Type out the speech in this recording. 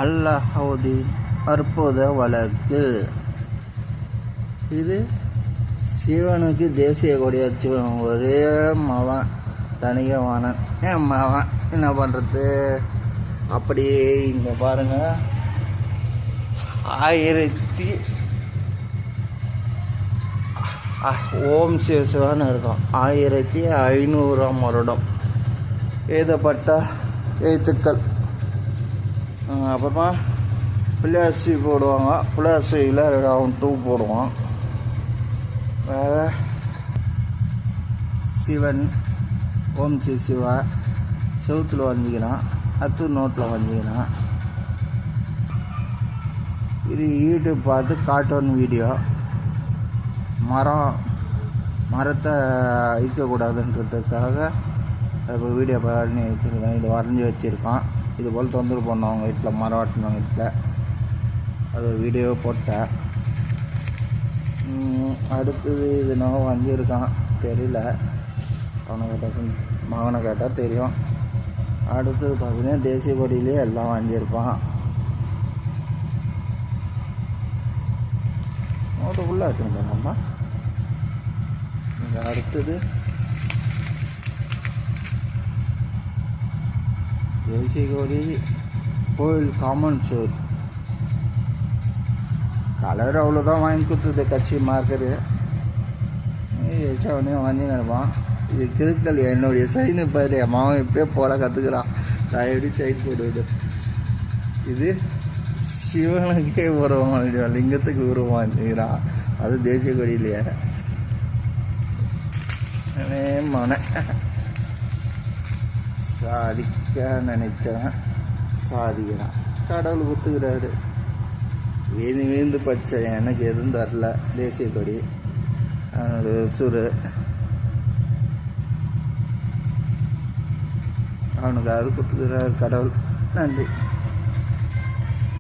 அல்லாஹுதீன் அற்புத வழக்கு. இது சிவனுக்கு தேசிய கொடி வச்சுக்கணும். ஒரே மவன் தனிகவானன். ஏன் மவன் என்ன பண்ணுறது? அப்படியே இங்கே பாருங்கள், 1000 ஓம் சிவசிவான்னு இருக்கும். 1500ஆம் வருடம் எழுதப்பட்ட எழுத்துக்கள். அப்புறமா பிள்ளையார்சி போடுவாங்க. பிள்ளையார்சியில் அவன் 2 போடுவான். வேறு சிவன் ஓம் சிவா செவுத்தில் வரைஞ்சிக்கிறான், அது நோட்டில் வரைஞ்சிக்கிறான். இது யூடியூப் பார்த்து கார்ட்டூன் வீடியோ. மரத்தை அழிக்கக்கூடாதுன்றதுக்காக இப்போ வீடியோ பண்ணி வச்சுருக்கேன். இது வரைஞ்சி வச்சுருக்கான். இது போல் தொந்தரவு பண்ணவங்க வீட்டில், மரம் வெட்டினவங்க வீட்டில் அது ஒரு வீடியோ போட்டேன். அடுத்தது இது நான் வரைஞ்சிருக்கான், தெரியல. மகனை கேட்டால் தெரியும். அடுத்தது பார்த்தீங்கன்னா தேசிய கொடியிலே எல்லாம் வரைஞ்சிருப்பான். நோட்டுக்குள்ளே வச்சுருக்கோம்மா. அடுத்தது தேசிய கொடி கோயில் காமன் சோர் கலர் அவ்வளோதான் வாங்கி கொடுத்தது. கட்சி மார்க்கரு உடனே வாங்கி கிடப்பான். இது கிருக்கல் என்னுடைய சைனு பாரு. மாவன் இப்போயே போட கற்றுக்குறான். நான் எப்படி சைன் போடுவது? இது சிவனுக்கே உருவம், லிங்கத்துக்கு உருவம் வந்துக்கிறான். அது தேசிய கொடியிலையே மன சாதிக்க நினைச்சவன் சாதிக்கிறான். கடவுள் குத்துக்கிறாரு. வீழ்ந்து பச்சை எனக்கு எதுவும் தரல தேசிய கொடி. அவனோட சுரு அவனுக்கு அது குத்துக்கிறார் கடவுள். நன்றி.